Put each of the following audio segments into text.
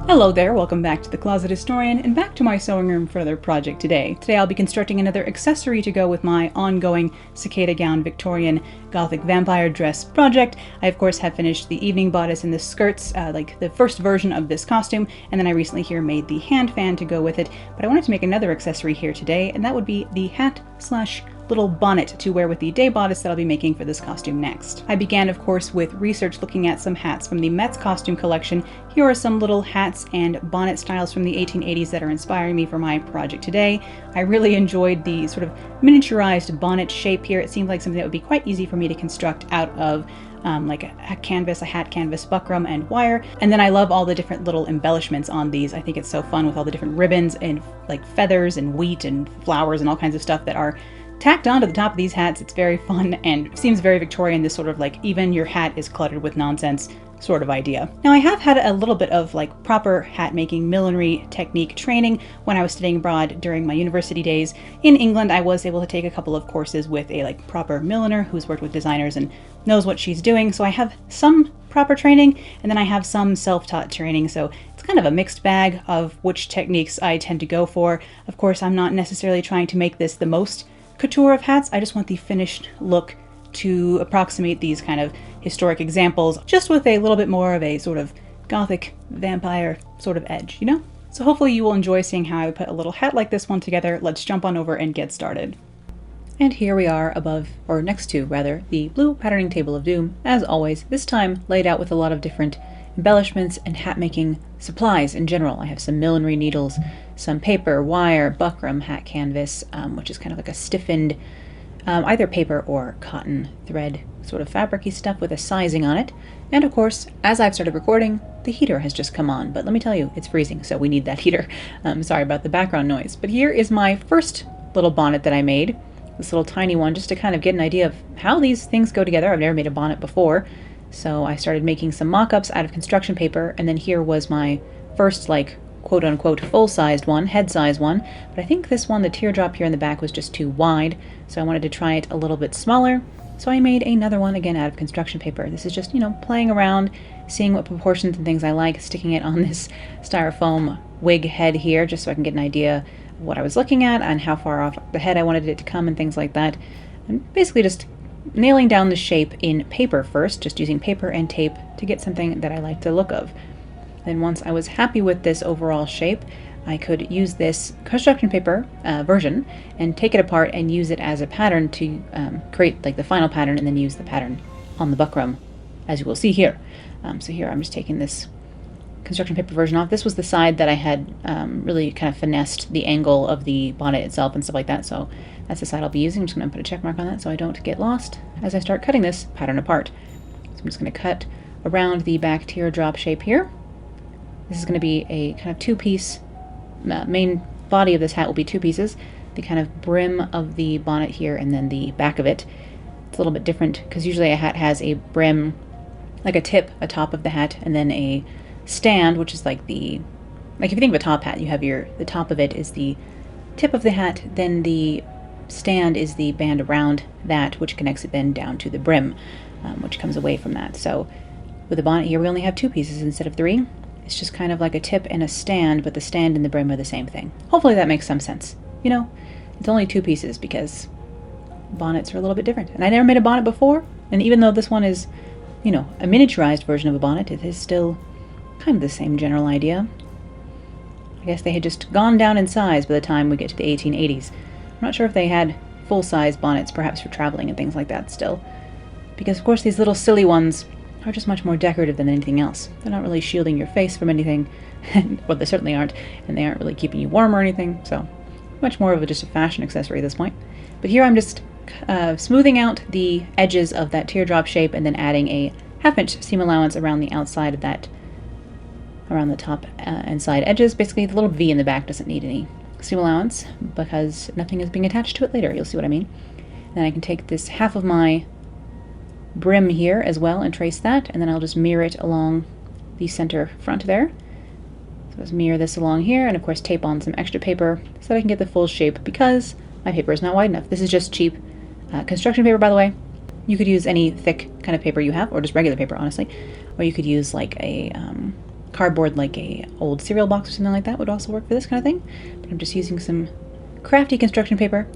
Hello there, welcome back to the Closet Historian and back to my sewing room for another project today. Today I'll be constructing another accessory to go with my ongoing cicada gown Victorian Gothic vampire dress project. I of course have finished the evening bodice and the skirts, like the first version of this costume, and then I recently here made the hand fan to go with it, but I wanted to make another accessory here today, and that would be the hat slash little bonnet to wear with the day bodice that I'll be making for this costume next. I began, of course, with research looking at some hats from the Met's costume collection. Here are some little hats and bonnet styles from the 1880s that are inspiring me for my project today. I really enjoyed the sort of miniaturized bonnet shape here. It seemed like something that would be quite easy for me to construct out of like a hat canvas buckram and wire. And then I love all the different little embellishments on these. I think it's so fun with all the different ribbons and like feathers and wheat and flowers and all kinds of stuff that are tacked onto the top of these hats. It's very fun and seems very Victorian, this sort of like even your hat is cluttered with nonsense sort of idea. Now I have had a little bit of like proper hat making millinery technique training when I was studying abroad during my university days. In England I was able to take a couple of courses with a like proper milliner who's worked with designers and knows what she's doing, so I have some proper training and then I have some self-taught training, so it's kind of a mixed bag of which techniques I tend to go for. Of course I'm not necessarily trying to make this the most couture of hats, I just want the finished look to approximate these kind of historic examples, just with a little bit more of a sort of gothic vampire sort of edge, you know? So hopefully you will enjoy seeing how I would put a little hat like this one together. Let's jump on over and get started. And here we are above, or next to rather, the blue patterning table of doom, as always, this time laid out with a lot of different embellishments and hat making supplies in general. I have some millinery needles, some paper, wire, buckram, hat canvas, which is kind of like a stiffened either paper or cotton thread sort of fabricy stuff with a sizing on it. And of course, as I've started recording, the heater has just come on, but let me tell you, it's freezing, so we need that heater. Sorry about the background noise. But here is my first little bonnet that I made, this little tiny one, just to kind of get an idea of how these things go together. I've never made a bonnet before, so I started making some mock-ups out of construction paper, and then here was my first, like, quote-unquote full-sized one, head-size one, but I think this one, the teardrop here in the back, was just too wide, so I wanted to try it a little bit smaller, so I made another one, again, out of construction paper. This is just, you know, playing around, seeing what proportions and things I like, sticking it on this styrofoam wig head here, just so I can get an idea of what I was looking at and how far off the head I wanted it to come and things like that, and basically just nailing down the shape in paper first, just using paper and tape to get something that I like the look of. Then once I was happy with this overall shape, I could use this construction paper version and take it apart and use it as a pattern to create like the final pattern, and then use the pattern on the buckram, as you will see here. So here I'm just taking this construction paper version off. This was the side that I had really kind of finessed the angle of the bonnet itself and stuff like that, so that's the side I'll be using. I'm just going to put a check mark on that so I don't get lost as I start cutting this pattern apart. So I'm just going to cut around the back teardrop shape here. This is going to be a kind of two-piece, main body of this hat will be two pieces. The kind of brim of the bonnet here and then the back of it. It's a little bit different because usually a hat has a brim, like a tip atop of the hat, and then a stand, which is like the, like if you think of a top hat, you have the top of it is the tip of the hat, then the stand is the band around that, which connects it then down to the brim, which comes away from that. So with the bonnet here, we only have two pieces instead of three. It's just kind of like a tip and a stand, but the stand and the brim are the same thing. Hopefully that makes some sense. You know, it's only two pieces because bonnets are a little bit different. And I never made a bonnet before, and even though this one is, you know, a miniaturized version of a bonnet, it is still kind of the same general idea. I guess they had just gone down in size by the time we get to the 1880s. I'm not sure if they had full-size bonnets, perhaps for traveling and things like that still. Because of course these little silly ones are just much more decorative than anything else. They're not really shielding your face from anything, well they certainly aren't, and they aren't really keeping you warm or anything, so much more of just a fashion accessory at this point. But here I'm just smoothing out the edges of that teardrop shape and then adding a half-inch seam allowance around the outside of that, around the top and side edges. Basically the little V in the back doesn't need any seam allowance because nothing is being attached to it later. You'll see what I mean. Then I can take this half of my brim here as well and trace that, and then I'll just mirror it along the center front there. So just mirror this along here, and of course tape on some extra paper so that I can get the full shape because my paper is not wide enough. This is just cheap construction paper, by the way. You could use any thick kind of paper you have, or just regular paper, honestly. Or you could use like a cardboard, like a old cereal box or something like that would also work for this kind of thing. But I'm just using some crafty construction paper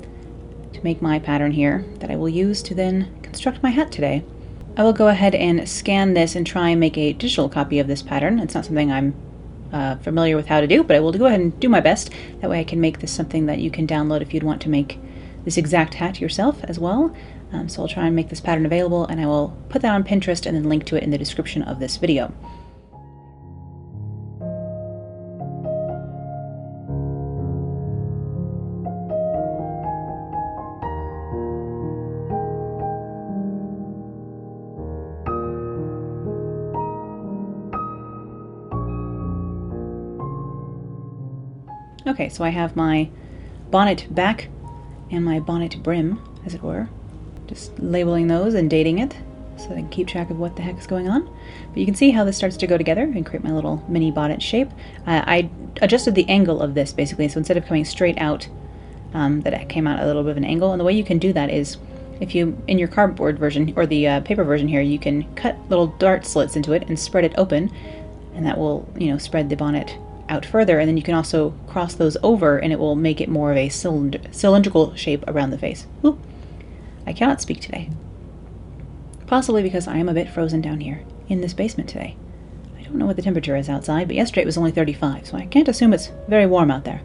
to make my pattern here that I will use to then construct my hat today. I will go ahead and scan this and try and make a digital copy of this pattern. It's not something I'm familiar with how to do, but I will go ahead and do my best. That way I can make this something that you can download if you'd want to make this exact hat yourself as well. So I'll try and make this pattern available, and I will put that on Pinterest and then link to it in the description of this video. Okay, so I have my bonnet back and my bonnet brim, as it were. Just labeling those and dating it so that I can keep track of what the heck is going on. But you can see how this starts to go together and create my little mini bonnet shape. I adjusted the angle of this basically, so instead of coming straight out, that it came out a little bit of an angle. And the way you can do that is, if you, in your cardboard version, or the paper version here, you can cut little dart slits into it and spread it open, and that will, spread the bonnet out further, and then you can also cross those over and it will make it more of a cylindrical shape around the face. Ooh, I cannot speak today. Possibly because I am a bit frozen down here in this basement today. I don't know what the temperature is outside, but yesterday it was only 35, so I can't assume it's very warm out there.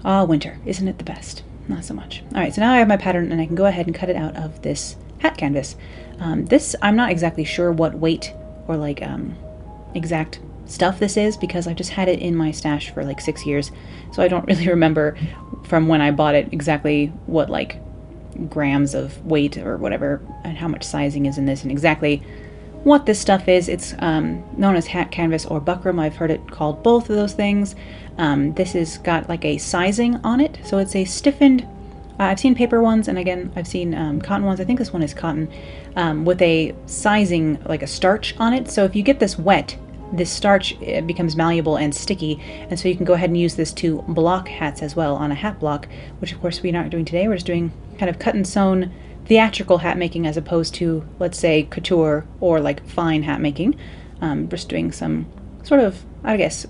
Ah, winter. Isn't it the best? Not so much. Alright, so now I have my pattern and I can go ahead and cut it out of this hat canvas. This, I'm not exactly sure what weight or exact stuff this is, because I've just had it in my stash for like 6 years, so I don't really remember from when I bought it exactly what grams of weight or whatever and how much sizing is in this and exactly what this stuff is. It's known as hat canvas or Buckram. I've heard it called both of those things. This has got like a sizing on it, so it's a stiffened, I've seen paper ones, and again I've seen cotton ones. I think this one is cotton, with a sizing like a starch on it, so if you get this wet, this starch becomes malleable and sticky, and so you can go ahead and use this to block hats as well on a hat block, which of course we're not doing today. We're just doing kind of cut and sewn theatrical hat making as opposed to, let's say, couture or fine hat making. Just doing some sort of, I guess,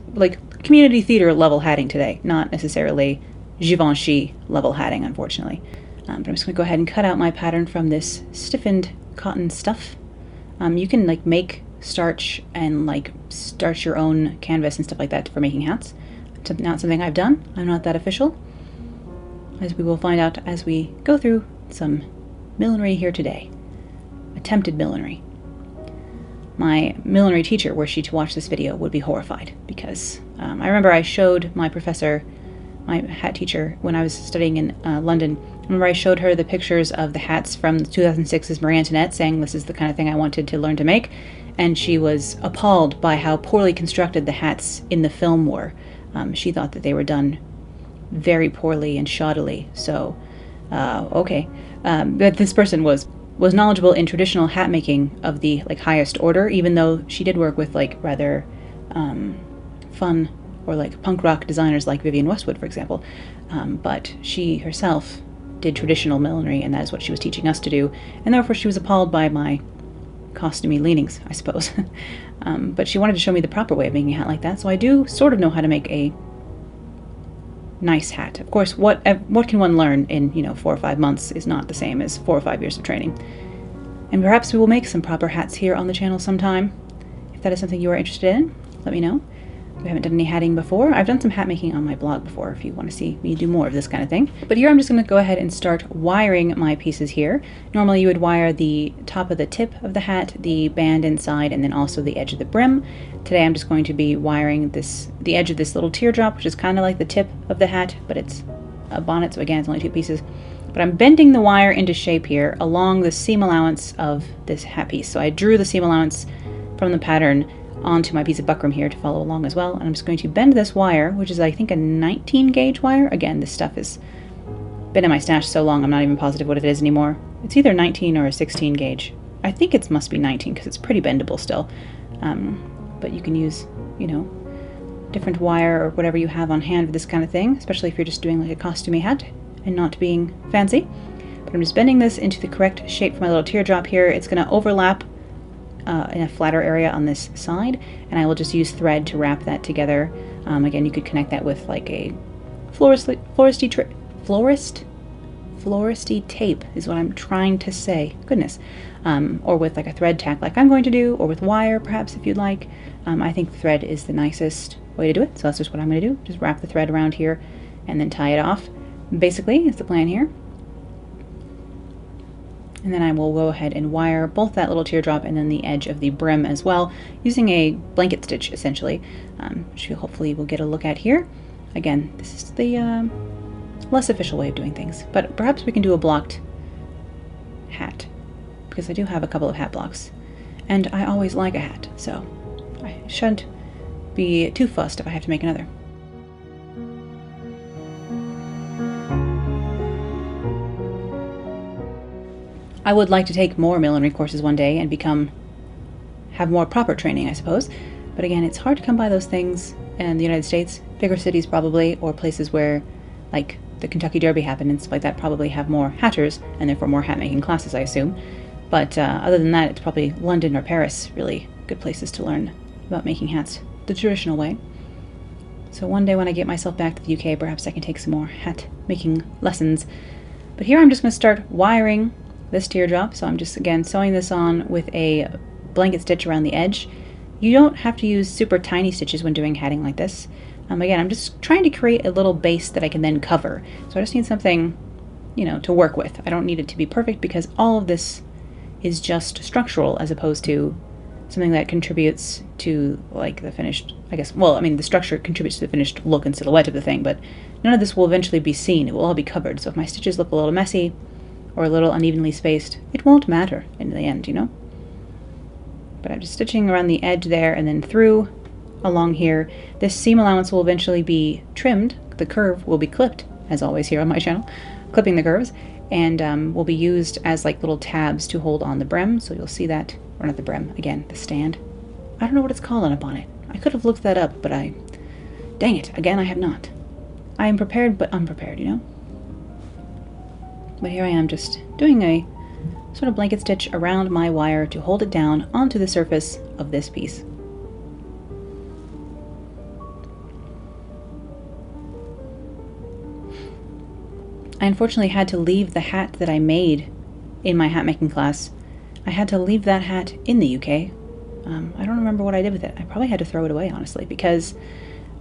community theater level hatting today, not necessarily Givenchy level hatting, unfortunately. But I'm just going to go ahead and cut out my pattern from this stiffened cotton stuff. You can make starch and starch your own canvas and stuff like that for making hats. It's not something I've done. I'm not that official, as we will find out as we go through some millinery here today. Attempted millinery. My millinery teacher, were she to watch this video, would be horrified, because I remember I showed my professor, my hat teacher, when I was studying in London. I remember I showed her the pictures of the hats from 2006's Marie Antoinette, saying this is the kind of thing I wanted to learn to make, and she was appalled by how poorly constructed the hats in the film were. She thought that they were done very poorly and shoddily, so okay. But this person was knowledgeable in traditional hat making of the highest order, even though she did work with rather fun or punk rock designers like Vivienne Westwood, for example. But she herself did traditional millinery, and that is what she was teaching us to do, and therefore she was appalled by my costumey leanings, I suppose. But she wanted to show me the proper way of making a hat like that, so I do sort of know how to make a nice hat. Of course, what can one learn in 4 or 5 months is not the same as 4 or 5 years of training. And perhaps we will make some proper hats here on the channel sometime. If that is something you are interested in, let me know. We haven't done any hatting before. I've done some hat making on my blog before if you want to see me do more of this kind of thing. But here I'm just going to go ahead and start wiring my pieces here. Normally you would wire the top of the tip of the hat, the band inside, and then also the edge of the brim. Today I'm just going to be wiring the edge of this little teardrop, which is kind of like the tip of the hat, but it's a bonnet, so again it's only 2 pieces. But I'm bending the wire into shape here along the seam allowance of this hat piece. So I drew the seam allowance from the pattern onto my piece of buckram here to follow along as well, and I'm just going to bend this wire, which is I think a 19 gauge wire. Again, this stuff has been in my stash so long I'm not even positive what it is anymore. It's either 19 or a 16 gauge. I think it must be 19 because it's pretty bendable still. But you can use, different wire or whatever you have on hand for this kind of thing, especially if you're just doing a costumey hat and not being fancy. But I'm just bending this into the correct shape for my little teardrop here. It's going to overlap in a flatter area on this side, and I will just use thread to wrap that together. Again, you could connect that with like a floristy tape is what I'm trying to say. Goodness. Or with like a thread tack like I'm going to do, or with wire perhaps if you'd like. I think thread is the nicest way to do it, so that's just what I'm going to do. Just wrap the thread around here and then tie it off. Basically, is the plan here. And then I will go ahead and wire both that little teardrop and then the edge of the brim as well, using a blanket stitch essentially, which you hopefully will get a look at here. Again, this is the less official way of doing things, but perhaps we can do a blocked hat, because I do have a couple of hat blocks, and I always like a hat, so I shouldn't be too fussed if I have to make another. I would like to take more millinery courses one day and have more proper training, I suppose. But again, it's hard to come by those things in the United States. Bigger cities probably, or places where, like, the Kentucky Derby happened and stuff like that, probably have more hatters, and therefore more hat-making classes, I assume. But other than that, it's probably London or Paris, really good places to learn about making hats the traditional way. So one day when I get myself back to the UK, perhaps I can take some more hat-making lessons. But here I'm just going to start wiring this teardrop, so I'm just again sewing this on with a blanket stitch around the edge. You don't have to use super tiny stitches when doing hatting like this. Again, I'm just trying to create a little base that I can then cover. So I just need something, you know, to work with. I don't need it to be perfect because all of this is just structural as opposed to something that contributes to like the finished, I guess, well, I mean the structure contributes to the finished look and silhouette of the thing, but none of this will eventually be seen. It will all be covered. So if my stitches look a little messy or a little unevenly spaced, it won't matter in the end, you know? But I'm just stitching around the edge there and then through along here. This seam allowance will eventually be trimmed. The curve will be clipped, as always here on my channel, clipping the curves, and will be used as like little tabs to hold on the brim. So you'll see that, or not the brim, again, the stand. I don't know what it's called on a bonnet. I could have looked that up, but dang it, again, I have not. I am prepared, but unprepared, you know? But here I am just doing a sort of blanket stitch around my wire to hold it down onto the surface of this piece. I unfortunately had to leave the hat that I made in my hat making class. I had to leave that hat in the UK. I don't remember what I did with it. I probably had to throw it away, honestly, because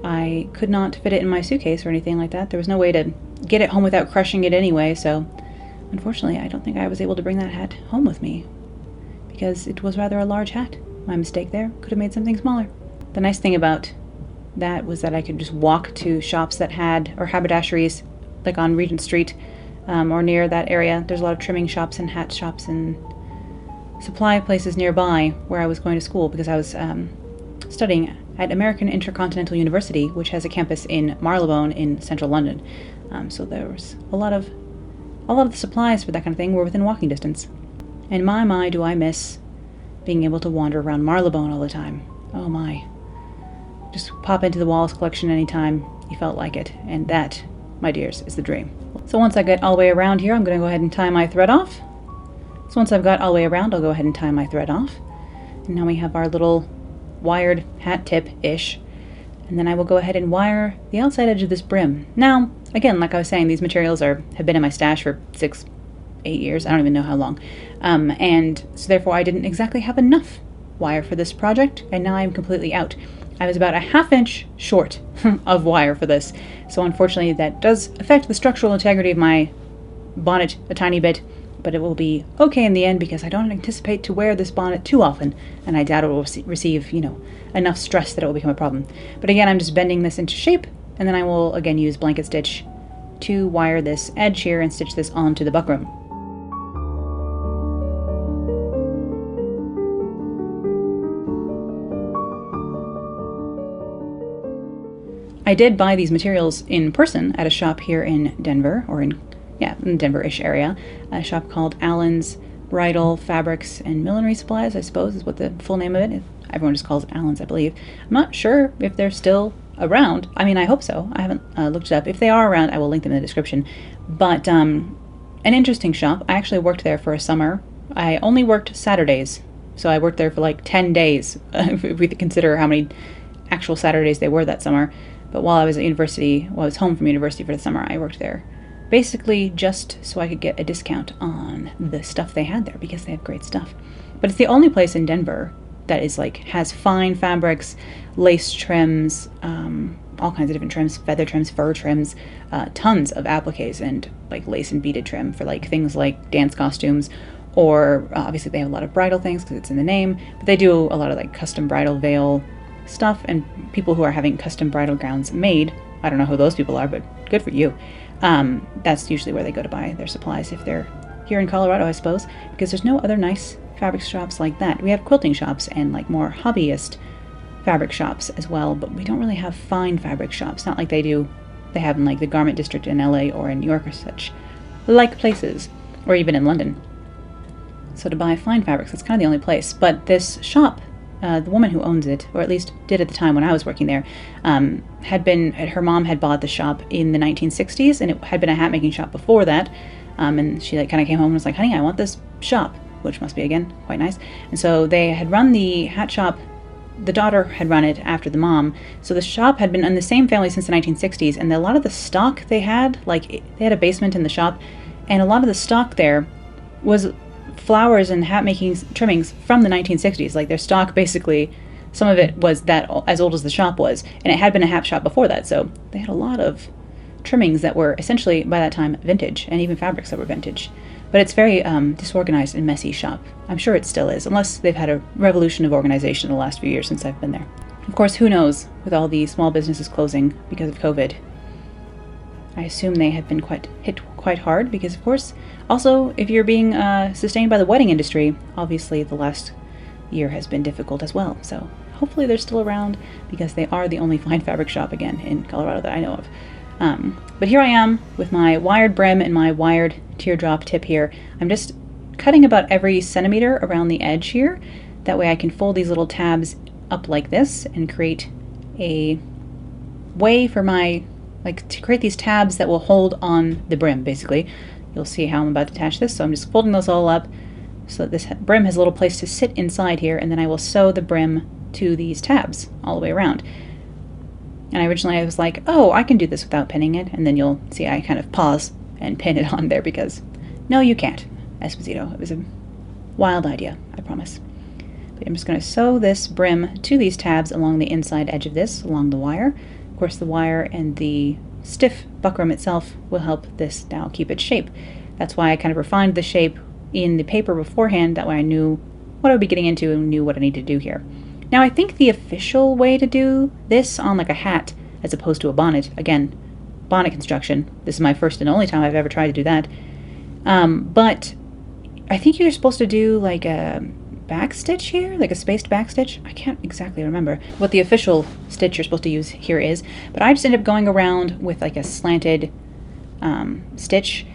I could not fit it in my suitcase or anything like that. There was no way to get it home without crushing it anyway, so unfortunately I don't think I was able to bring that hat home with me because it was rather a large hat. My mistake there. Could have made something smaller. The nice thing about that was that I could just walk to shops that had, or haberdasheries, like on Regent Street or near that area. There's a lot of trimming shops and hat shops and supply places nearby where I was going to school because I was studying at American Intercontinental University, which has a campus in Marylebone in central London. So there was a lot of the supplies for that kind of thing were within walking distance. And my, do I miss being able to wander around Marylebone all the time. Oh my. Just pop into the Wallace collection anytime you felt like it. And that, my dears, is the dream. So once I get all the way around here, I'm going to go ahead and tie my thread off. So once I've got all the way around, I'll go ahead and tie my thread off. And now we have our little wired hat tip-ish. And then I will go ahead and wire the outside edge of this brim. Now, again, like I was saying, these materials have been in my stash for 6, 8 years. I don't even know how long. And so therefore I didn't exactly have enough wire for this project, and now I'm completely out. I was about a ½ inch short of wire for this. So unfortunately that does affect the structural integrity of my bonnet a tiny bit, but it will be okay in the end because I don't anticipate to wear this bonnet too often, and I doubt it will receive, you know, enough stress that it will become a problem. But again, I'm just bending this into shape, and then I will again use blanket stitch to wire this edge here and stitch this onto the buckram. I did buy these materials in person at a shop here in Denver, or in Denver-ish area, a shop called Allen's Bridal Fabrics and Millinery Supplies, I suppose is what the full name of it is. Everyone just calls it Allen's, I believe. I'm not sure if they're still around. I mean, I hope so. I haven't looked it up. If they are around, I will link them in the description. But an interesting shop. I actually worked there for a summer. I only worked Saturdays, So I worked there for like 10 days, if we consider how many actual Saturdays they were that summer. But while I was at university, while I was home from university for the summer, I worked there. Basically just so I could get a discount on the stuff they had there, because they have great stuff. But it's the only place in Denver that is like, has fine fabrics, lace trims, all kinds of different trims, feather trims, fur trims, tons of appliques and like lace and beaded trim for like things like dance costumes, or obviously they have a lot of bridal things because it's in the name, but they do a lot of like custom bridal veil stuff, and people who are having custom bridal gowns made. I don't know who those people are, but good for you. That's usually where they go to buy their supplies if they're here in Colorado, I suppose, because there's no other nice fabric shops like that. We have quilting shops and like more hobbyist fabric shops as well, but we don't really have fine fabric shops, not like they have in like the garment district in LA or in New York or such like places, or even in London. So to buy fine fabrics, that's kind of the only place. But this shop, the woman who owns it, or at least did at the time when I was working there, her mom had bought the shop in the 1960s, and it had been a hat making shop before that. And she like kind of came home and was like, honey, I want this shop, which must be, again, quite nice. And so they had run the hat shop. The daughter had run it after the mom. So the shop had been in the same family since the 1960s, and a lot of the stock they had, like they had a basement in the shop, and a lot of the stock there was flowers and hat making trimmings from the 1960s. Like their stock, basically, some of it was that as old as the shop was, and it had been a hat shop before that. So they had a lot of trimmings that were essentially by that time vintage, and even fabrics that were vintage. But it's very disorganized and messy shop. I'm sure it still is, unless they've had a revolution of organization in the last few years since I've been there. Of course, who knows, with all the small businesses closing because of COVID. I assume they have been hit quite hard because, of course, also, if you're being sustained by the wedding industry, obviously the last year has been difficult as well. So hopefully they're still around, because they are the only fine fabric shop, again, in Colorado that I know of. But here I am with my wired brim and my wired teardrop tip here. I'm just cutting about every centimeter around the edge here. That way I can fold these little tabs up like this and create a way for to create these tabs that will hold on the brim, basically. You'll see how I'm about to attach this. So I'm just folding those all up so that this brim has a little place to sit inside here, and then I will sew the brim to these tabs all the way around. And originally I was like, oh, I can do this without pinning it. And then you'll see I kind of pause and pin it on there because, no, you can't, Esposito. It was a wild idea, I promise. But I'm just going to sew this brim to these tabs along the inside edge of this, along the wire. Of course, the wire and the stiff buckram itself will help this now keep its shape. That's why I kind of refined the shape in the paper beforehand. That way I knew what I would be getting into and knew what I needed to do here. Now, I think the official way to do this on like a hat as opposed to a bonnet, again, bonnet construction, this is my first and only time I've ever tried to do that, but I think you're supposed to do like a back stitch here, like a spaced back stitch. I can't exactly remember what the official stitch you're supposed to use here is, but I just ended up going around with like a slanted stitch,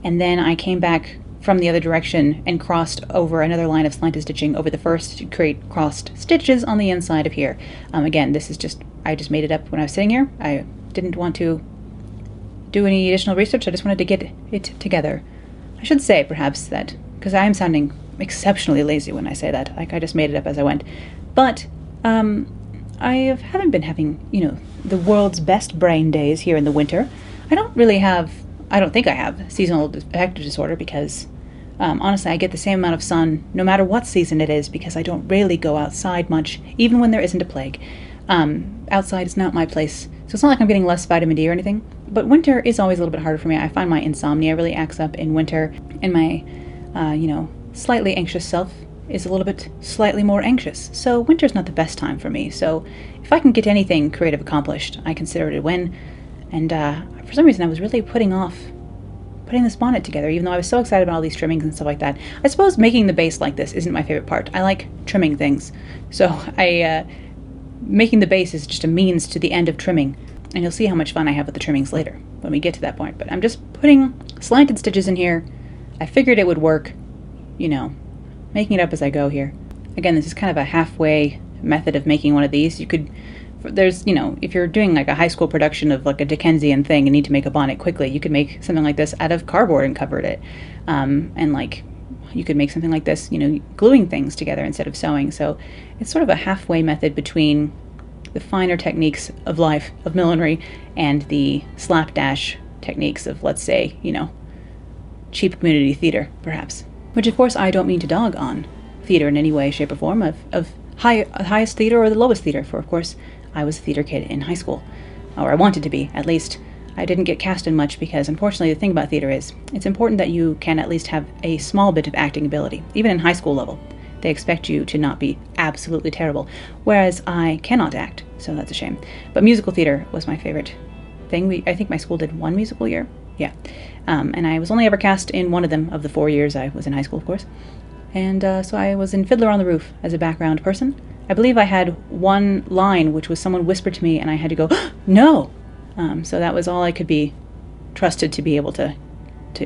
and then I came back from the other direction and crossed over another line of slanted stitching over the first to create crossed stitches on the inside of here. Again, this is just, I just made it up when I was sitting here. I didn't want to do any additional research. I just wanted to get it together. I should say, perhaps, that, because I am sounding exceptionally lazy when I say that, like I just made it up as I went. But I haven't been having, the world's best brain days here in the winter. I don't think I have seasonal affective disorder because, honestly, I get the same amount of sun no matter what season it is, because I don't really go outside much, even when there isn't a plague. Outside is not my place, so it's not like I'm getting less vitamin D or anything, but winter is always a little bit harder for me. I find my insomnia really acts up in winter, and my, slightly anxious self is a little bit slightly more anxious, so winter's not the best time for me. So if I can get anything creative accomplished, I consider it a win. And for some reason I was really putting off putting this bonnet together, even though I was so excited about all these trimmings and stuff like that. I suppose making the base like this isn't my favorite part. I like trimming things, so making the base is just a means to the end of trimming, and you'll see how much fun I have with the trimmings later when we get to that point. But I'm just putting slanted stitches in here. I figured it would work, making it up as I go here. Again, this is kind of a halfway method of making one of these. You could, if you're doing like a high school production of like a Dickensian thing and need to make a bonnet quickly, you could make something like this out of cardboard and cover it, and like you could make something like this, you know, gluing things together instead of sewing. So it's sort of a halfway method between the finer techniques of life, of millinery, and the slapdash techniques of, let's say, you know, cheap community theater, perhaps. Which, of course, I don't mean to dog on theater in any way, shape, or form, of highest theater or the lowest theater, for, of course, I was a theater kid in high school. Or I wanted to be, at least. I didn't get cast in much because, unfortunately, the thing about theater is it's important that you can at least have a small bit of acting ability, even in high school level. They expect you to not be absolutely terrible, whereas I cannot act, so that's a shame. But musical theater was my favorite thing. I think my school did one musical year. Yeah. And I was only ever cast in one of them of the 4 years I was in high school, of course. And so I was in Fiddler on the Roof as a background person. I believe I had one line, which was someone whispered to me, and I had to go, no! So that was all I could be trusted to be able to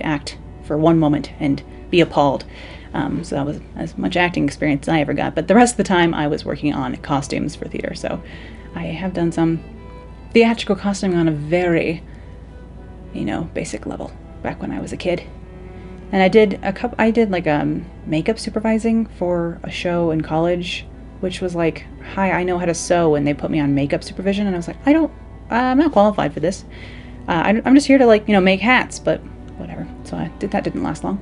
act for one moment and be appalled. So that was as much acting experience as I ever got. But the rest of the time I was working on costumes for theater. So I have done some theatrical costuming on a very, you know, basic level back when I was a kid. And I did makeup supervising for a show in college, which was like, hi, I know how to sew, and they put me on makeup supervision, and I was like, I'm not qualified for this. I'm just here to, like, you know, make hats, but whatever. So that didn't last long.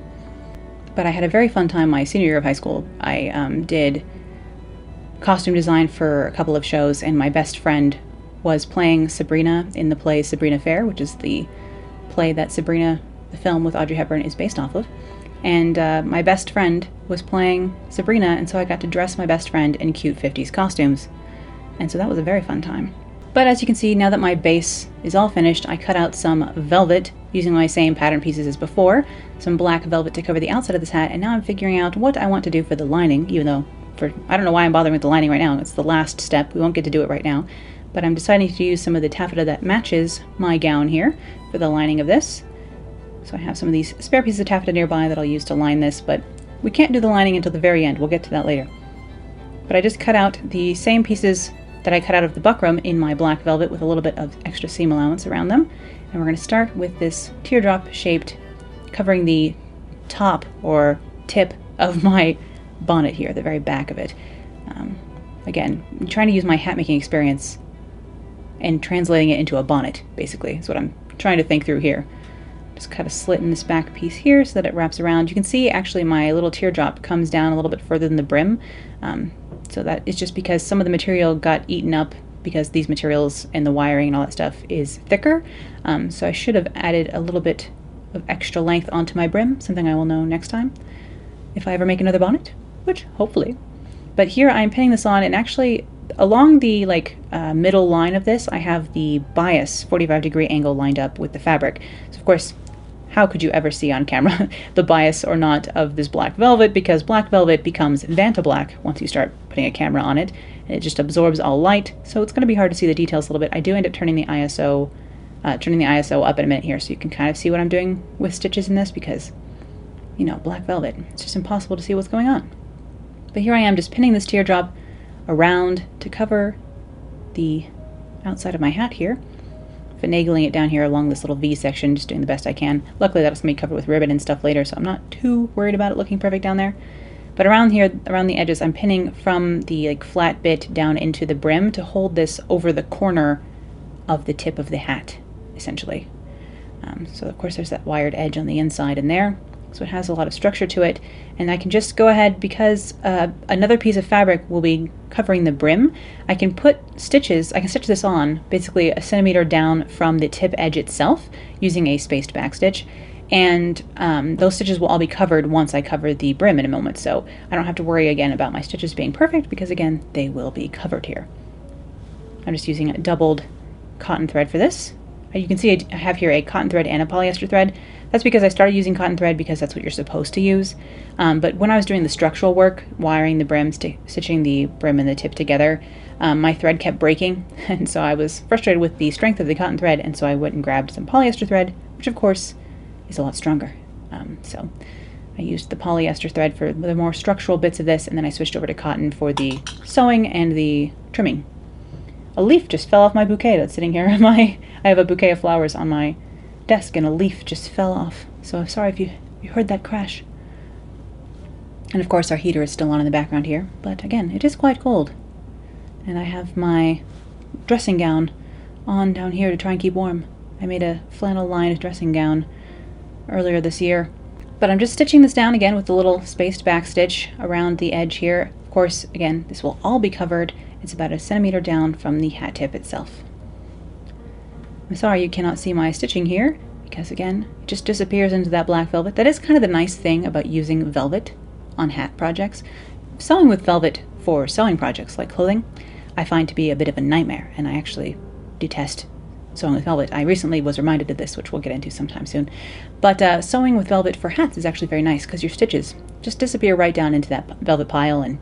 But I had a very fun time my senior year of high school. I did costume design for a couple of shows, and my best friend was playing Sabrina in the play Sabrina Fair, which is the play that Sabrina, the film with Audrey Hepburn, is based off of. And my best friend was playing Sabrina, and so I got to dress my best friend in cute 50s costumes. And so that was a very fun time. But as you can see, now that my base is all finished, I cut out some velvet using my same pattern pieces as before, some black velvet to cover the outside of this hat, and now I'm figuring out what I want to do for the lining, even though I don't know why I'm bothering with the lining right now. It's the last step. We won't get to do it right now. But I'm deciding to use some of the taffeta that matches my gown here for the lining of this. So I have some of these spare pieces of taffeta nearby that I'll use to line this, but we can't do the lining until the very end. We'll get to that later. But I just cut out the same pieces that I cut out of the buckram in my black velvet with a little bit of extra seam allowance around them. And we're going to start with this teardrop shaped, covering the top or tip of my bonnet here, the very back of it. Again, I'm trying to use my hat making experience and translating it into a bonnet, basically, is what I'm trying to think through here. Just cut a slit in this back piece here so that it wraps around. You can see actually my little teardrop comes down a little bit further than the brim. So that is just because some of the material got eaten up because these materials and the wiring and all that stuff is thicker. So I should have added a little bit of extra length onto my brim, something I will know next time if I ever make another bonnet, which hopefully. But here I'm pinning this on, and actually along the middle line of this, I have the bias 45-degree angle lined up with the fabric. So of course, how could you ever see on camera the bias or not of this black velvet, because black velvet becomes Vanta black once you start putting a camera on it, and it just absorbs all light, so it's going to be hard to see the details a little bit. I do end up turning the ISO up in a minute here so you can kind of see what I'm doing with stitches in this, because, you know, black velvet, it's just impossible to see what's going on. But here I am just pinning this teardrop around to cover the outside of my hat here, finagling it down here along this little V section, just doing the best I can. Luckily that'll be covered with ribbon and stuff later, so I'm not too worried about it looking perfect down there. But around here, around the edges, I'm pinning from the flat bit down into the brim to hold this over the corner of the tip of the hat, essentially. So of course there's that wired edge on the inside and there, so it has a lot of structure to it. And I can just go ahead, because another piece of fabric will be covering the brim, I can stitch this on basically 1 centimeter down from the tip edge itself using a spaced back stitch. And those stitches will all be covered once I cover the brim in a moment, so I don't have to worry again about my stitches being perfect, because again, they will be covered here. I'm just using a doubled cotton thread for this. You can see I have here a cotton thread and a polyester thread. That's because I started using cotton thread because that's what you're supposed to use. But when I was doing the structural work, wiring the brim, stitching the brim and the tip together, my thread kept breaking, and so I was frustrated with the strength of the cotton thread, and so I went and grabbed some polyester thread, which of course is a lot stronger. So I used the polyester thread for the more structural bits of this, and then I switched over to cotton for the sewing and the trimming. A leaf just fell off my bouquet that's sitting here. I have a bouquet of flowers on my desk, and a leaf just fell off. So I'm sorry if you heard that crash. And of course our heater is still on in the background here, but again, it is quite cold. And I have my dressing gown on down here to try and keep warm. I made a flannel lined dressing gown earlier this year. But I'm just stitching this down again with a little spaced back stitch around the edge here. Of course, again, this will all be covered. It's about 1 centimeter down from the hat tip itself. I'm sorry you cannot see my stitching here, because again, it just disappears into that black velvet. That is kind of the nice thing about using velvet on hat projects. Sewing with velvet for sewing projects like clothing, I find to be a bit of a nightmare, and I actually detest sewing with velvet. I recently was reminded of this, which we'll get into sometime soon. But sewing with velvet for hats is actually very nice because your stitches just disappear right down into that velvet pile, and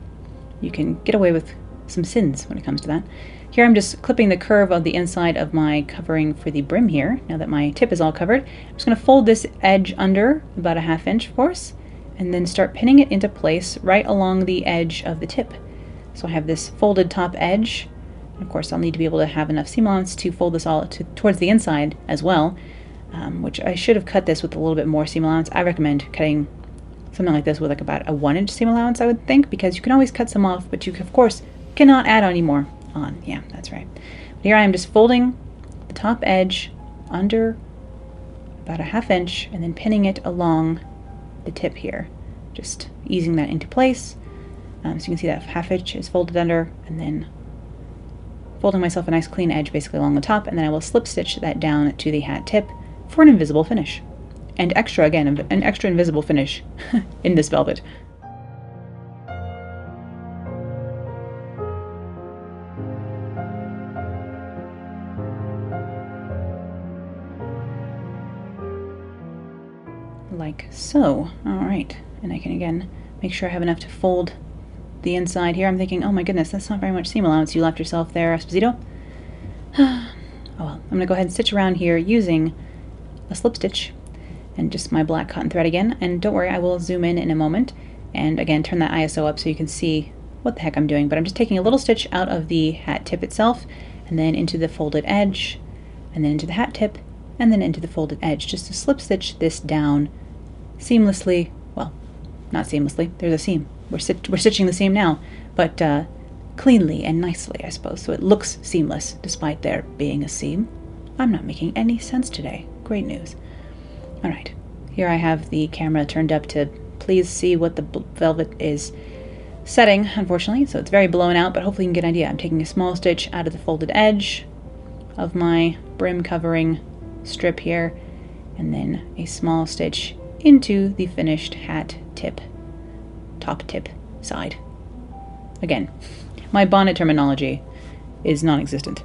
you can get away with some sins when it comes to that. Here I'm just clipping the curve of the inside of my covering for the brim here. Now that my tip is all covered, I'm just going to fold this edge under about 1/2 inch, of course, and then start pinning it into place right along the edge of the tip. So I have this folded top edge. Of course, I'll need to be able to have enough seam allowance to fold this all towards the inside as well, which I should have cut this with a little bit more seam allowance. I recommend cutting something like this with like about a 1 inch seam allowance, I would think, because you can always cut some off, but you, of course, cannot add any more on. Yeah, that's right. But here I am just folding the top edge under about 1/2 inch and then pinning it along the tip here, just easing that into place. So you can see that 1/2 inch is folded under, and then folding myself a nice clean edge basically along the top, and then I will slip stitch that down to the hat tip for an invisible finish. And extra, again, an extra invisible finish in this velvet. Like so. Alright, and I can again make sure I have enough to fold the inside here. I'm thinking, oh my goodness, that's not very much seam allowance you left yourself there, Esposito. Oh well, I'm going to go ahead and stitch around here using a slip stitch and just my black cotton thread again. And don't worry, I will zoom in a moment and again turn that ISO up so you can see what the heck I'm doing. But I'm just taking a little stitch out of the hat tip itself and then into the folded edge and then into the hat tip and then into the folded edge, just to slip stitch this down seamlessly. Well, not seamlessly, there's a seam. We're stitching the seam now, but cleanly and nicely, I suppose, so it looks seamless despite there being a seam. I'm not making any sense today. Great news. Alright, here I have the camera turned up to please see what the velvet is setting, unfortunately, so it's very blown out, but hopefully you can get an idea. I'm taking a small stitch out of the folded edge of my brim covering strip here, and then a small stitch into the finished hat tip. Top tip side. Again, my bonnet terminology is non-existent.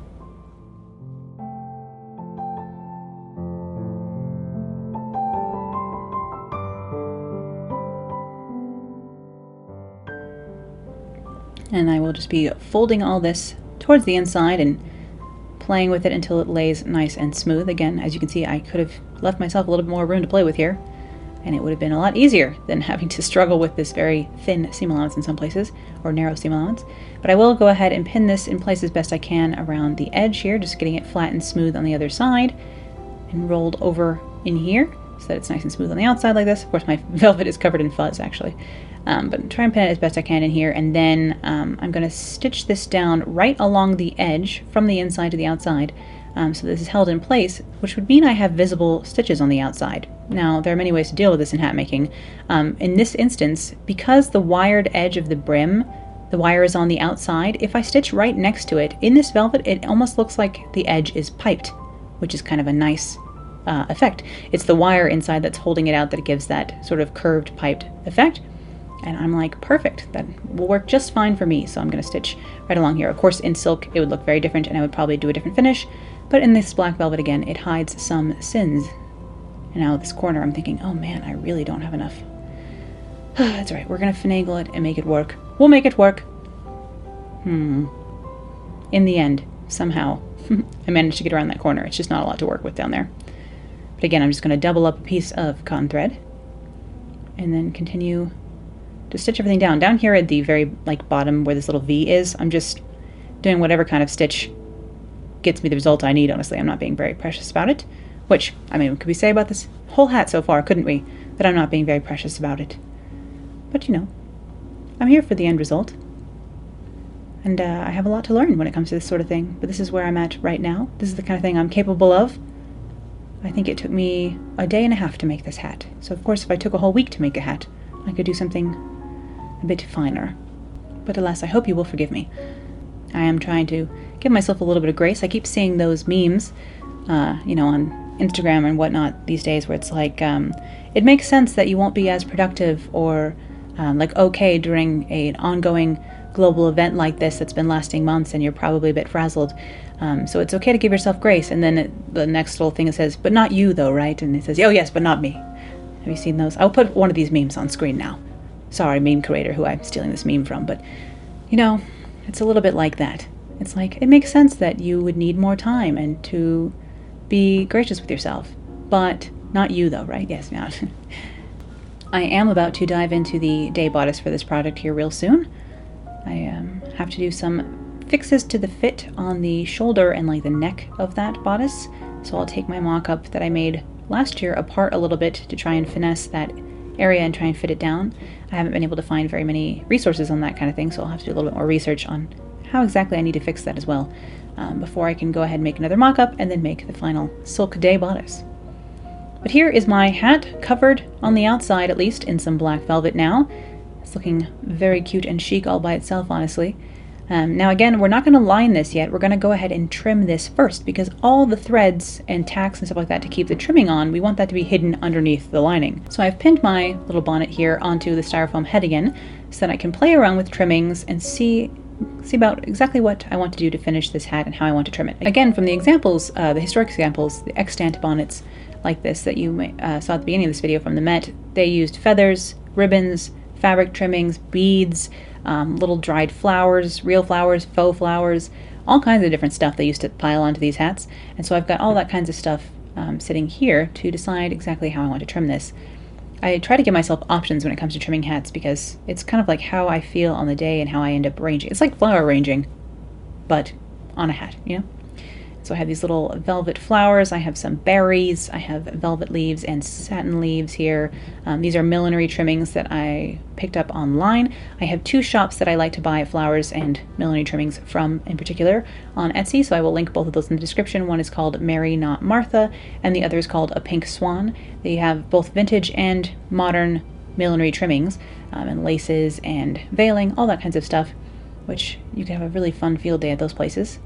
And I will just be folding all this towards the inside and playing with it until it lays nice and smooth. Again, as you can see, I could have left myself a little bit more room to play with here, and it would have been a lot easier than having to struggle with this very thin seam allowance in some places, or narrow seam allowance. But I will go ahead and pin this in place as best I can around the edge here, just getting it flat and smooth on the other side, and rolled over in here so that it's nice and smooth on the outside like this. Of course, my velvet is covered in fuzz, actually. But try and pin it as best I can in here, and then I'm going to stitch this down right along the edge from the inside to the outside. So this is held in place, which would mean I have visible stitches on the outside. Now, there are many ways to deal with this in hat making. In this instance, because the wired edge of the brim, the wire is on the outside, if I stitch right next to it, in this velvet, it almost looks like the edge is piped, which is kind of a nice effect. It's the wire inside that's holding it out that gives that sort of curved, piped effect. And I'm like, perfect, that will work just fine for me. So I'm going to stitch right along here. Of course, in silk, it would look very different, and I would probably do a different finish. But in this black velvet, again, it hides some sins. And now this corner, I'm thinking, oh man, I really don't have enough. That's right, we're going to finagle it and make it work. We'll make it work. In the end, somehow, I managed to get around that corner. It's just not a lot to work with down there. But again, I'm just going to double up a piece of cotton thread and then continue to stitch everything down. Down here at the very bottom where this little V is, I'm just doing whatever kind of stitch gets me the result I need, honestly. I'm not being very precious about it. Which, I mean, what could we say about this whole hat so far, couldn't we? That I'm not being very precious about it. But you know, I'm here for the end result. And I have a lot to learn when it comes to this sort of thing, but this is where I'm at right now. This is the kind of thing I'm capable of. I think it took me a day and a half to make this hat. So of course if I took a whole week to make a hat, I could do something a bit finer. But alas, I hope you will forgive me. I am trying to give myself a little bit of grace. I keep seeing those memes, you know, on Instagram and whatnot these days where it's like, it makes sense that you won't be as productive or like okay during an ongoing global event like this that's been lasting months and you're probably a bit frazzled. So it's okay to give yourself grace. And then the next little thing it says, but not you though, right? And it says, oh yes, but not me. Have you seen those? I'll put one of these memes on screen now. Sorry, meme creator who I'm stealing this meme from, but you know, it's a little bit like that. It's like, it makes sense that you would need more time and to be gracious with yourself, but not you though, right? Yes, not. I am about to dive into the day bodice for this project here real soon. I have to do some fixes to the fit on the shoulder and like the neck of that bodice. So I'll take my mock-up that I made last year apart a little bit to try and finesse that area and try and fit it down. I haven't been able to find very many resources on that kind of thing, so I'll have to do a little bit more research on how exactly I need to fix that as well before I can go ahead and make another mock-up and then make the final silk day bodice. But here is my hat, covered on the outside at least in some black velvet now. It's looking very cute and chic all by itself, honestly. Now again, we're not going to line this yet. We're going to go ahead and trim this first because all the threads and tacks and stuff like that to keep the trimming on, we want that to be hidden underneath the lining. So I've pinned my little bonnet here onto the styrofoam head again so that I can play around with trimmings and see about exactly what I want to do to finish this hat and how I want to trim it. Again, from the examples, the historic examples, the extant bonnets like this that you saw at the beginning of this video from the Met, they used feathers, ribbons, fabric trimmings, beads, little dried flowers, real flowers, faux flowers, all kinds of different stuff they used to pile onto these hats. And so I've got all that kinds of stuff sitting here to decide exactly how I want to trim this. I try to give myself options when it comes to trimming hats because it's kind of like how I feel on the day and how I end up arranging. It's like flower arranging, but on a hat, you know? So I have these little velvet flowers, I have some berries, I have velvet leaves and satin leaves here. These are millinery trimmings that I picked up online. I have two shops that I like to buy flowers and millinery trimmings from in particular on Etsy, so I will link both of those in the description. One is called Mary Not Martha, and the other is called A Pink Swan. They have both vintage and modern millinery trimmings, and laces and veiling, all that kinds of stuff, which you can have a really fun field day at those places.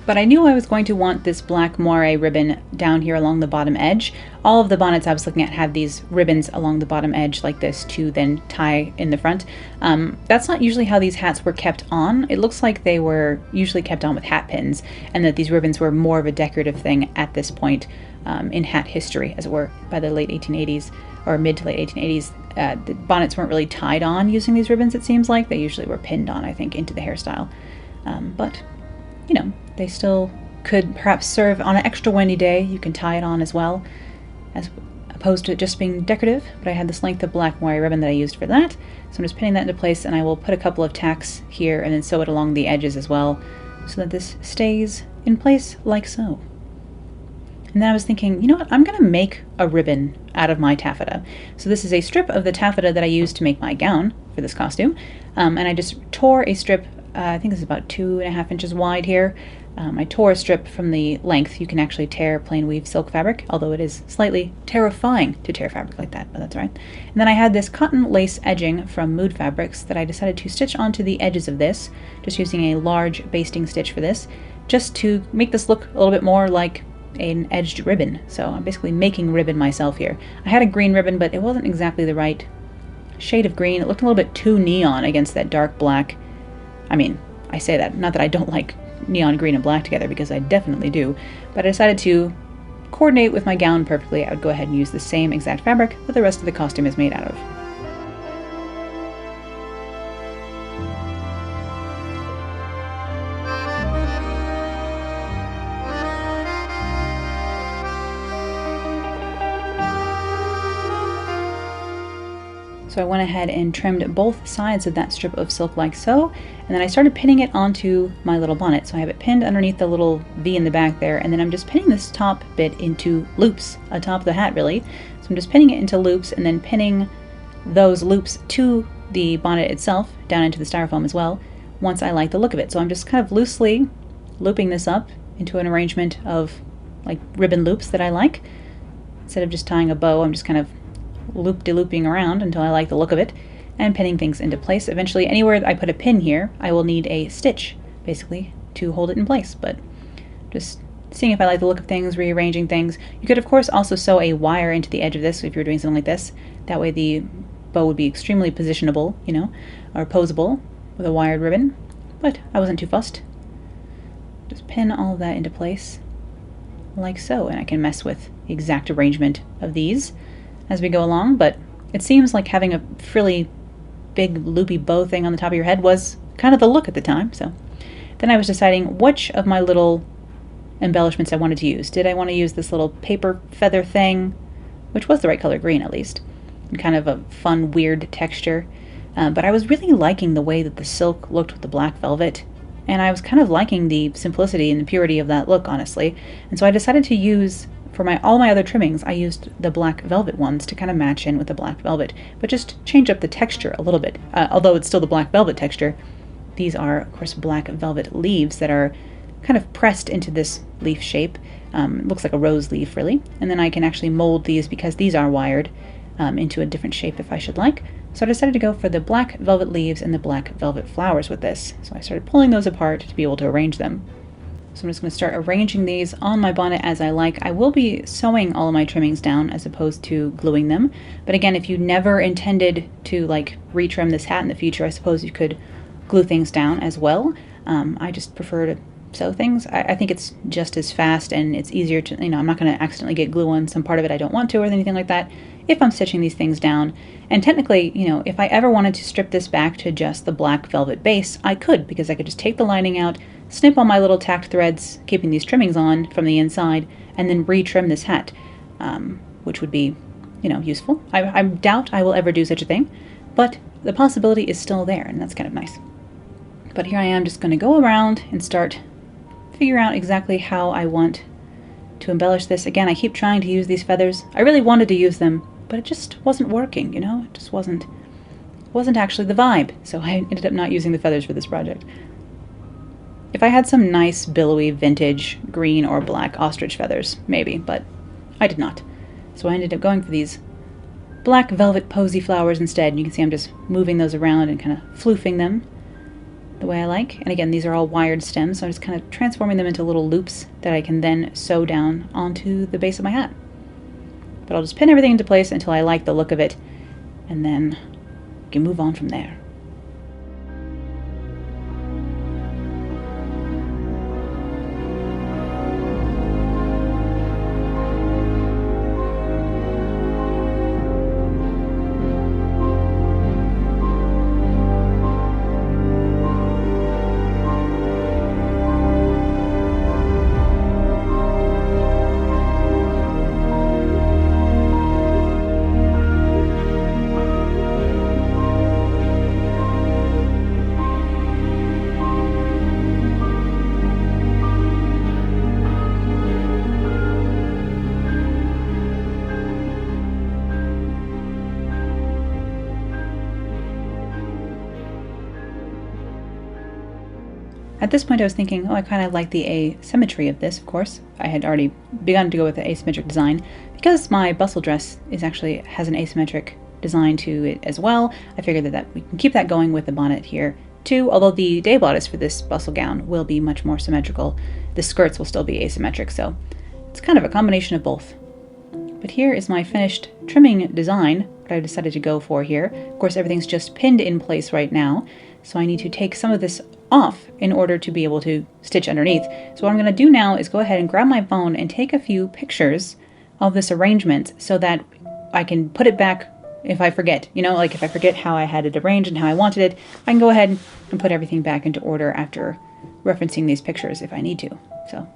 But I knew I was going to want this black moire ribbon down here along the bottom edge. All of the bonnets I was looking at had these ribbons along the bottom edge like this to then tie in the front. That's not usually how these hats were kept on. It looks like they were usually kept on with hat pins and that these ribbons were more of a decorative thing at this point in hat history, as it were, by the late 1880s or mid to late 1880s. The bonnets weren't really tied on using these ribbons, it seems like. They usually were pinned on, I think, into the hairstyle. But, you know, they still could perhaps serve on an extra windy day. You can tie it on as well, as opposed to it just being decorative. But I had this length of black moire ribbon that I used for that. So I'm just pinning that into place, and I will put a couple of tacks here and then sew it along the edges as well so that this stays in place like so. And then I was thinking, you know what, I'm going to make a ribbon out of my taffeta. So this is a strip of the taffeta that I used to make my gown for this costume. And I just tore a strip, I think this is about 2.5 inches wide here. I tore a strip from the length. You can actually tear plain weave silk fabric, although it is slightly terrifying to tear fabric like that, but that's all right. And then I had this cotton lace edging from Mood Fabrics that I decided to stitch onto the edges of this, just using a large basting stitch for this, just to make this look a little bit more like an edged ribbon. So I'm basically making ribbon myself here. I had a green ribbon, but it wasn't exactly the right shade of green. It looked a little bit too neon against that dark black. I mean, I say that, not that I don't like neon green and black together, because I definitely do, but I decided to coordinate with my gown perfectly. I would go ahead and use the same exact fabric that the rest of the costume is made out of. So I went ahead and trimmed both sides of that strip of silk like so, and then I started pinning it onto my little bonnet. So I have it pinned underneath the little V in the back there, and then I'm just pinning this top bit into loops atop the hat, really. So I'm just pinning it into loops and then pinning those loops to the bonnet itself down into the styrofoam as well once I like the look of it. So I'm just kind of loosely looping this up into an arrangement of like ribbon loops that I like. Instead of just tying a bow, I'm just kind of loop-de-looping around until I like the look of it and pinning things into place. Eventually, anywhere I put a pin here, I will need a stitch, basically, to hold it in place. But just seeing if I like the look of things, rearranging things. You could, of course, also sew a wire into the edge of this if you're doing something like this. That way the bow would be extremely positionable, you know, or posable with a wired ribbon. But I wasn't too fussed. Just pin all of that into place like so, and I can mess with the exact arrangement of these as we go along, but it seems like having a frilly big loopy bow thing on the top of your head was kind of the look at the time. So then I was deciding which of my little embellishments I wanted to use. Did I want to use this little paper feather thing, which was the right color green at least, and kind of a fun weird texture, but I was really liking the way that the silk looked with the black velvet, and I was kind of liking the simplicity and the purity of that look, honestly. And so I decided to use, for all my other trimmings, I used the black velvet ones to kind of match in with the black velvet, but just change up the texture a little bit. Although it's still the black velvet texture, these are, of course, black velvet leaves that are kind of pressed into this leaf shape. It looks like a rose leaf, really. And then I can actually mold these, because these are wired, into a different shape if I should like. So I decided to go for the black velvet leaves and the black velvet flowers with this. So I started pulling those apart to be able to arrange them. So I'm just going to start arranging these on my bonnet as I like. I will be sewing all of my trimmings down as opposed to gluing them. But again, if you never intended to like retrim this hat in the future, I suppose you could glue things down as well. I just prefer to sew things. I think it's just as fast, and it's easier to, I'm not going to accidentally get glue on some part of it I don't want to or anything like that if I'm stitching these things down. And technically, if I ever wanted to strip this back to just the black velvet base, I could, because I could just take the lining out, snip all my little tacked threads, keeping these trimmings on from the inside, and then retrim this hat, which would be, useful. I doubt I will ever do such a thing, but the possibility is still there, and that's kind of nice. But here I am just going to go around and start figure out exactly how I want to embellish this. Again, I keep trying to use these feathers. I really wanted to use them, but it just wasn't working, It just wasn't actually the vibe. So I ended up not using the feathers for this project. If I had some nice billowy vintage green or black ostrich feathers, maybe, but I did not. So I ended up going for these black velvet posy flowers instead. And you can see I'm just moving those around and kind of floofing them the way I like. And again, these are all wired stems, so I'm just kind of transforming them into little loops that I can then sew down onto the base of my hat. But I'll just pin everything into place until I like the look of it, and then we can move on from there. At this point I was thinking, I kind of like the asymmetry of this, of course. I had already begun to go with the asymmetric design. Because my bustle dress has an asymmetric design to it as well, I figured that we can keep that going with the bonnet here too, although the day bodice for this bustle gown will be much more symmetrical. The skirts will still be asymmetric, so it's kind of a combination of both. But here is my finished trimming design, what I decided to go for here. Of course, everything's just pinned in place right now, so I need to take some of this off in order to be able to stitch underneath. So what I'm going to do now is go ahead and grab my phone and take a few pictures of this arrangement so that I can put it back if I forget. Like if I forget how I had it arranged and how I wanted it, I can go ahead and put everything back into order after referencing these pictures if I need to. So,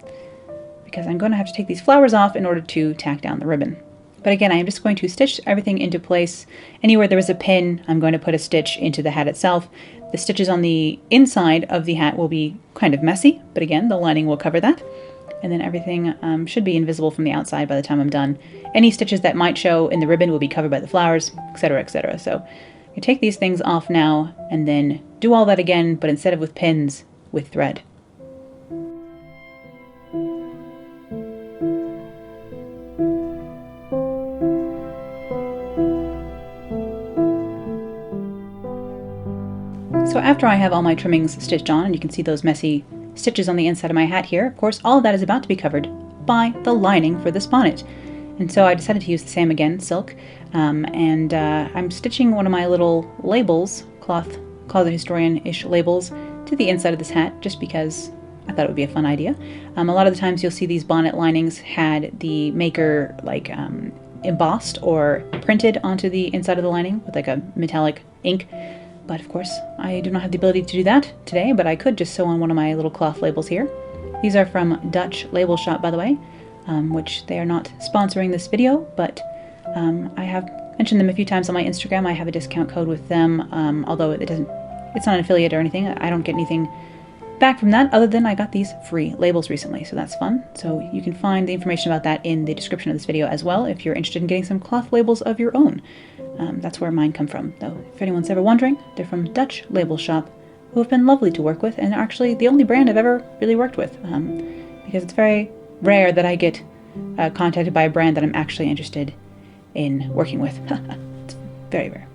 because I'm going to have to take these flowers off in order to tack down the ribbon. But again, I am just going to stitch everything into place. Anywhere there is a pin, I'm going to put a stitch into the hat itself. The stitches on the inside of the hat will be kind of messy, but again, the lining will cover that. And then everything should be invisible from the outside by the time I'm done. Any stitches that might show in the ribbon will be covered by the flowers, etc., etc. So I take these things off now and then do all that again, but instead of with pins, with thread. So after I have all my trimmings stitched on, and you can see those messy stitches on the inside of my hat here, of course all of that is about to be covered by the lining for this bonnet. And so I decided to use the same again, silk, and I'm stitching one of my little labels, Closet Historian-ish labels, to the inside of this hat, just because I thought it would be a fun idea. A lot of the times you'll see these bonnet linings had the maker like embossed or printed onto the inside of the lining with like a metallic ink. But of course, I do not have the ability to do that today, but I could just sew on one of my little cloth labels here. These are from Dutch Label Shop, by the way, which they are not sponsoring this video, but I have mentioned them a few times on my Instagram. I have a discount code with them, although it's not an affiliate or anything. I don't get anything back from that other than I got these free labels recently, so that's fun. So you can find the information about that in the description of this video as well if you're interested in getting some cloth labels of your own. That's where mine come from, though. If anyone's ever wondering, they're from Dutch Label Shop, who have been lovely to work with, and are actually the only brand I've ever really worked with, because it's very rare that I get contacted by a brand that I'm actually interested in working with. It's very rare.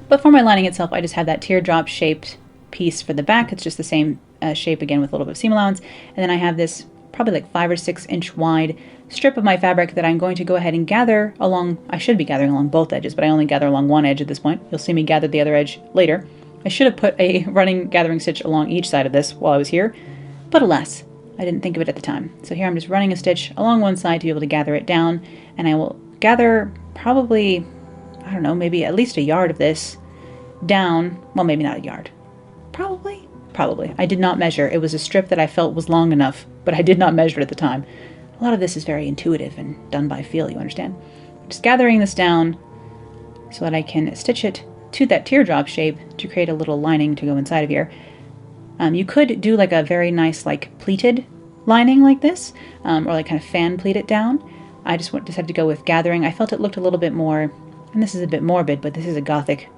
But for my lining itself, I just have that teardrop shaped piece for the back. It's just the same shape again with a little bit of seam allowance, and then I have this probably like 5 or 6 inch wide strip of my fabric that I'm going to go ahead and gather along. I should be gathering along both edges, but I only gather along one edge at this point. You'll see me gather the other edge later. I should have put a running gathering stitch along each side of this while I was here, but alas, I didn't think of it at the time. So here I'm just running a stitch along one side to be able to gather it down, and I will gather probably, I don't know, maybe at least a yard of this down. Well, maybe not a yard. Probably. I did not measure. It was a strip that I felt was long enough, but I did not measure it at the time. A lot of this is very intuitive and done by feel, you understand? Just gathering this down so that I can stitch it to that teardrop shape to create a little lining to go inside of here. You could do like a very nice like pleated lining like this, or like kind of fan pleat it down. I just decided to go with gathering. I felt it looked a little bit more, and this is a bit morbid, but this is a Gothic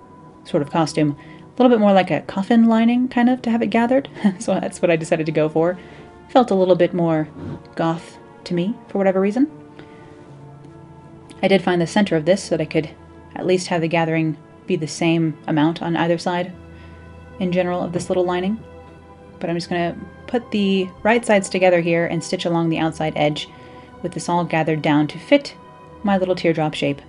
sort of costume, a little bit more like a coffin lining kind of to have it gathered. So that's what I decided to go for. Felt a little bit more goth to me for whatever reason. I did find the center of this so that I could at least have the gathering be the same amount on either side in general of this little lining. But I'm just going to put the right sides together here and stitch along the outside edge with this all gathered down to fit my little teardrop shape.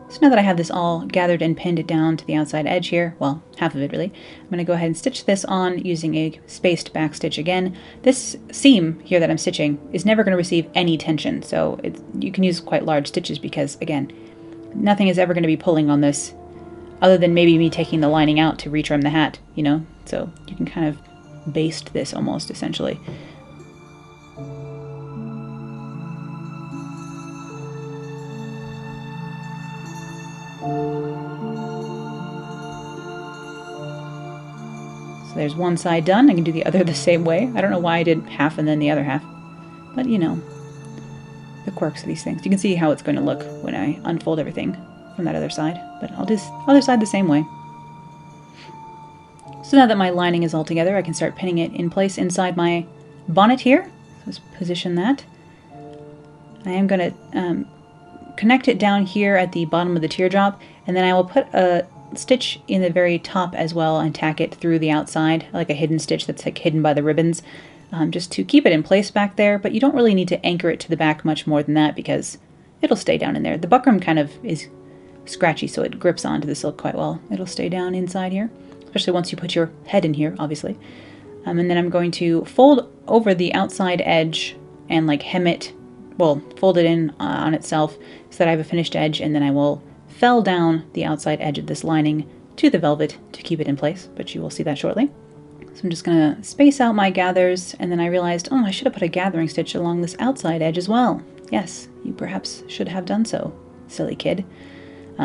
So now that I have this all gathered and pinned down to the outside edge here, well, half of it really, I'm going to go ahead and stitch this on using a spaced back stitch again. This seam here that I'm stitching is never going to receive any tension, so you can use quite large stitches because, again, nothing is ever going to be pulling on this other than maybe me taking the lining out to retrim the hat, you know? So you can kind of baste this almost, essentially. There's one side done. I can do the other the same way. I don't know why I did half and then the other half, but you know, the quirks of these things. You can see how it's going to look when I unfold everything from that other side, but I'll do the other side the same way. So now that my lining is all together, I can start pinning it in place inside my bonnet here. So let's position that. I am going to connect it down here at the bottom of the teardrop, and then I will put a stitch in the very top as well and tack it through the outside, like a hidden stitch that's like hidden by the ribbons, just to keep it in place back there, but you don't really need to anchor it to the back much more than that because it'll stay down in there. The buckram kind of is scratchy, so it grips onto the silk quite well. It'll stay down inside here, especially once you put your head in here, obviously. And then I'm going to fold over the outside edge and like hem it, well, fold it in on itself so that I have a finished edge, and then I will fell down the outside edge of this lining to the velvet to keep it in place, but you will see that shortly. So I'm just going to space out my gathers, and then I realized, oh, I should have put a gathering stitch along this outside edge as well. Yes, you perhaps should have done so, silly kid.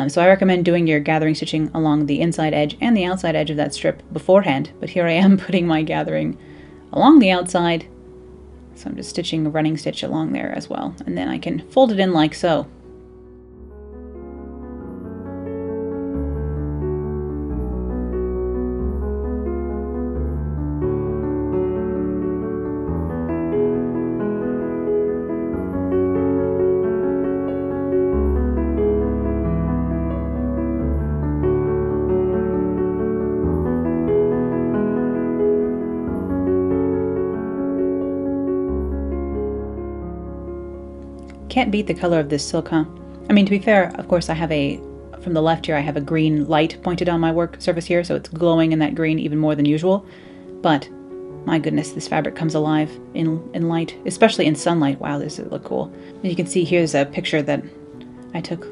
So I recommend doing your gathering stitching along the inside edge and the outside edge of that strip beforehand, but here I am putting my gathering along the outside, so I'm just stitching a running stitch along there as well, and then I can fold it in like so. Can't beat the color of this silk, huh? I mean, to be fair, of course I have from the left here, I have a green light pointed on my work surface here, so it's glowing in that green even more than usual. But, my goodness, this fabric comes alive in light, especially in sunlight. Wow, does it look cool. As you can see, here's a picture that I took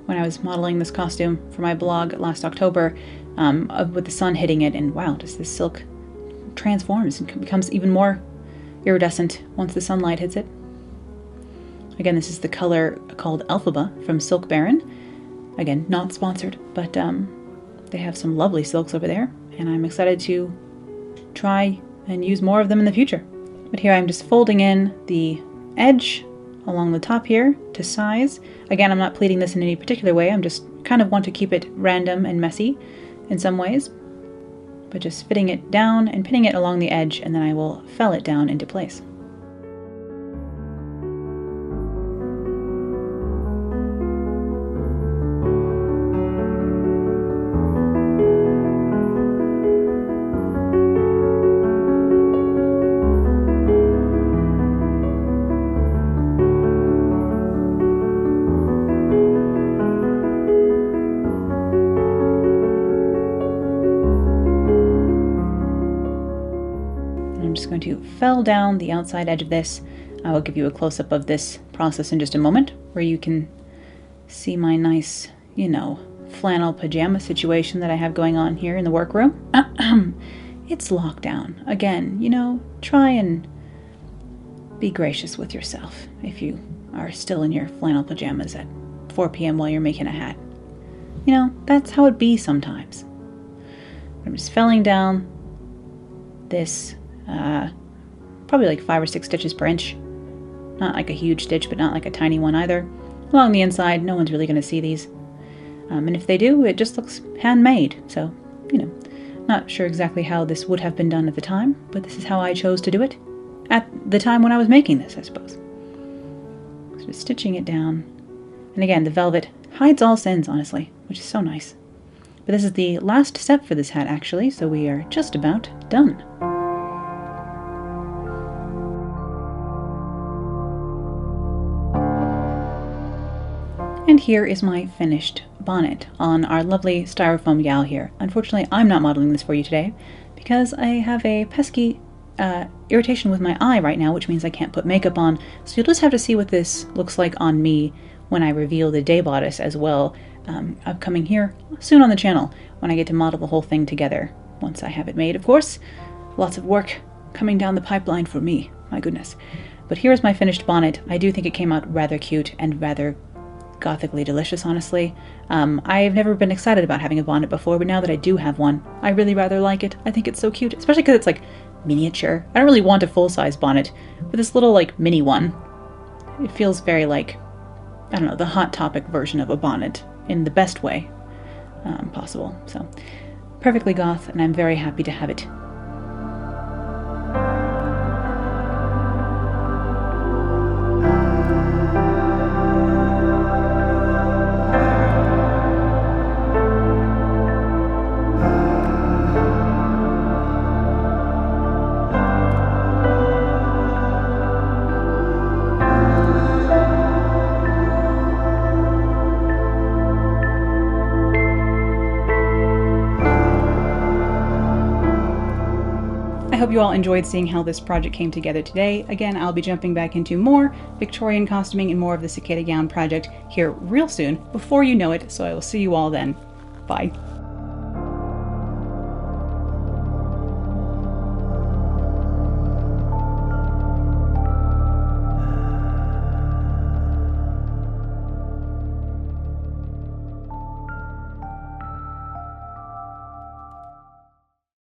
when I was modeling this costume for my blog last October, with the sun hitting it, and wow, does this silk transforms and becomes even more iridescent once the sunlight hits it. Again, this is the color called Alphaba from Silk Baron. Again, not sponsored, but they have some lovely silks over there, and I'm excited to try and use more of them in the future. But here I'm just folding in the edge along the top here to size. Again, I'm not pleating this in any particular way. I'm just kind of want to keep it random and messy in some ways, but just fitting it down and pinning it along the edge, and then I will fell it down into place. I'm just going to fell down the outside edge of this. I will give you a close-up of this process in just a moment, where you can see my nice, flannel pajama situation that I have going on here in the workroom. It's lockdown. Again, try and be gracious with yourself if you are still in your flannel pajamas at 4 p.m. while you're making a hat. That's how it be sometimes. I'm just felling down this probably like 5 or 6 stitches per inch. Not like a huge stitch, but not like a tiny one either. Along the inside, no one's really going to see these. And if they do, it just looks handmade. So, not sure exactly how this would have been done at the time, but this is how I chose to do it at the time when I was making this, I suppose. So just stitching it down. And again, the velvet hides all sins, honestly, which is so nice. But this is the last step for this hat, actually, so we are just about done. And here is my finished bonnet on our lovely styrofoam gal here. Unfortunately, I'm not modeling this for you today because I have a pesky irritation with my eye right now, which means I can't put makeup on. So you'll just have to see what this looks like on me when I reveal the day bodice as well, upcoming here soon on the channel when I get to model the whole thing together. Once I have it made, of course. Lots of work coming down the pipeline for me, my goodness. But here's my finished bonnet. I do think it came out rather cute and rather gothically delicious, honestly. I've never been excited about having a bonnet before, but now that I do have one, I really rather like it. I think it's so cute, especially because it's like miniature. I don't really want a full-size bonnet, but this little like mini one, it feels very like, I don't know, the Hot Topic version of a bonnet in the best way possible. So perfectly goth, and I'm very happy to have it. I hope you all enjoyed seeing how this project came together today. Again, I'll be jumping back into more Victorian costuming and more of the cicada gown project here real soon, before you know it, so I will see you all then. Bye.